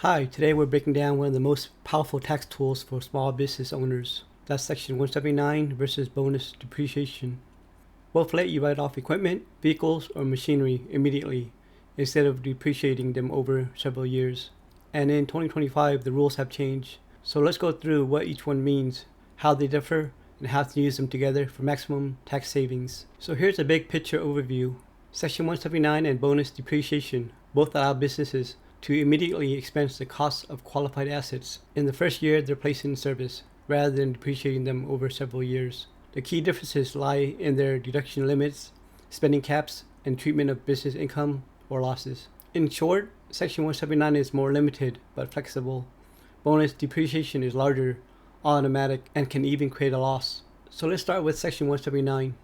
Hi, today we're breaking down one of the most powerful tax tools for small business owners. That's Section 179 versus bonus depreciation. Both let you write off equipment, vehicles, or machinery immediately instead of depreciating them over several years. And in 2025, the rules have changed. So let's go through what each one means, how they differ, and how to use them together for maximum tax savings. So here's a big picture overview. Section 179 and bonus depreciation both allow businesses to immediately expense the cost of qualified assets in the first year they're placed in service, rather than depreciating them over several years. The key differences lie in their deduction limits, spending caps, and treatment of business income or losses. In short, Section 179 is more limited but flexible. Bonus depreciation is larger, automatic, and can even create a loss. So let's start with Section 179.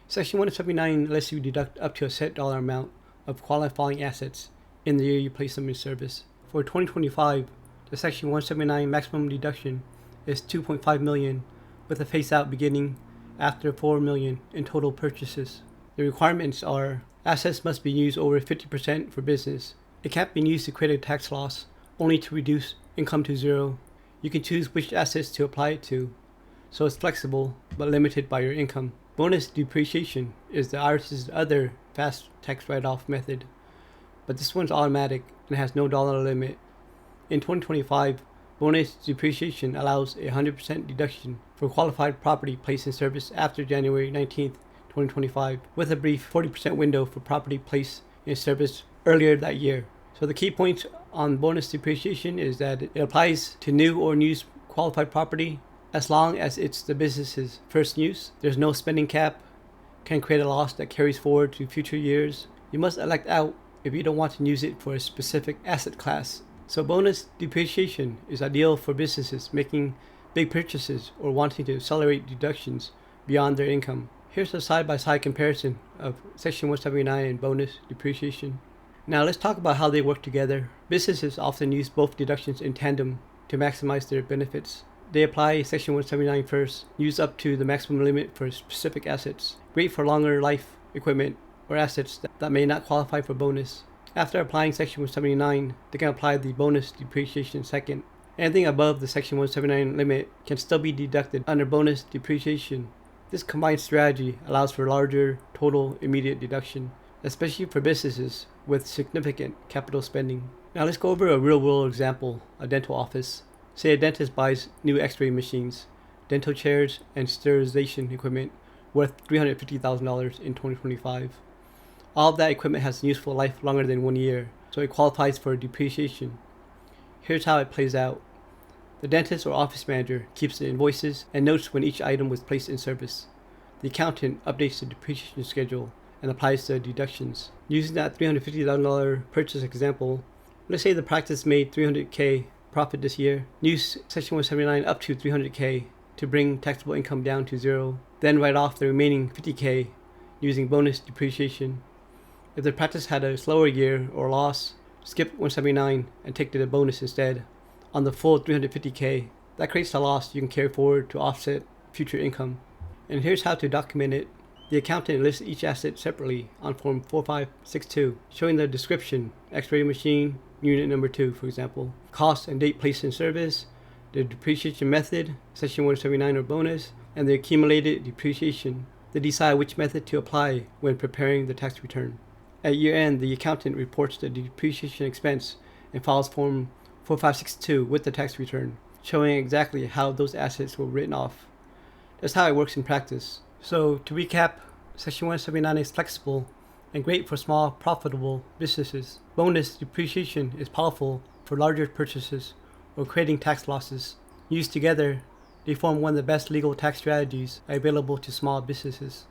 Section 179 lets you deduct up to a set dollar amount of qualifying assets in the year you place them in service. For 2025, the Section 179 maximum deduction is $2.5 million, with a phase-out beginning after $4 million in total purchases. The requirements are: assets must be used over 50% for business. It can't be used to create a tax loss, only to reduce income to zero. You can choose which assets to apply it to, so it's flexible but limited by your income. Bonus depreciation is the IRS's other fast tax write-off method, but this one's automatic and has no dollar limit. In 2025, bonus depreciation allows a 100% deduction for qualified property placed in service after January 19, 2025, with a brief 40% window for property placed in service earlier that year. So the key points on bonus depreciation is that it applies to new or used qualified property as long as it's the business's first use. There's no spending cap, can create a loss that carries forward to future years. You must elect out if you don't want to use it for a specific asset class. So bonus depreciation is ideal for businesses making big purchases or wanting to accelerate deductions beyond their income. Here's a side-by-side comparison of Section 179 and bonus depreciation. Now let's talk about how they work together. Businesses often use both deductions in tandem to maximize their benefits. They apply Section 179 first, use up to the maximum limit for specific assets, great for longer life equipment or assets that may not qualify for bonus. After applying Section 179, they can apply the bonus depreciation second. Anything above the Section 179 limit can still be deducted under bonus depreciation. This combined strategy allows for larger total immediate deduction, especially for businesses with significant capital spending. Now let's go over a real-world example, a dental office. Say a dentist buys new x-ray machines, dental chairs, and sterilization equipment worth $350,000 in 2025. All of that equipment has a useful life longer than 1 year, so it qualifies for depreciation. Here's how it plays out. The dentist or office manager keeps the invoices and notes when each item was placed in service. The accountant updates the depreciation schedule and applies the deductions. Using that $350,000 purchase example, let's say the practice made $300K profit this year. Use Section 179 up to $300K to bring taxable income down to zero, then write off the remaining $50K using bonus depreciation. If the practice had a slower year or loss, skip 179 and take the bonus instead on the full $350K. That creates a loss you can carry forward to offset future income. And here's how to document it. The accountant lists each asset separately on Form 4562, showing the description, X-ray machine, unit number 2, for example, cost and date placed in service, the depreciation method, Section 179 or bonus, and the accumulated depreciation. They decide which method to apply when preparing the tax return. At year end, the accountant reports the depreciation expense and files Form 4562 with the tax return, showing exactly how those assets were written off. That's how it works in practice. So to recap, Section 179 is flexible and great for small, profitable businesses. Bonus depreciation is powerful for larger purchases or creating tax losses. Used together, they form one of the best legal tax strategies available to small businesses.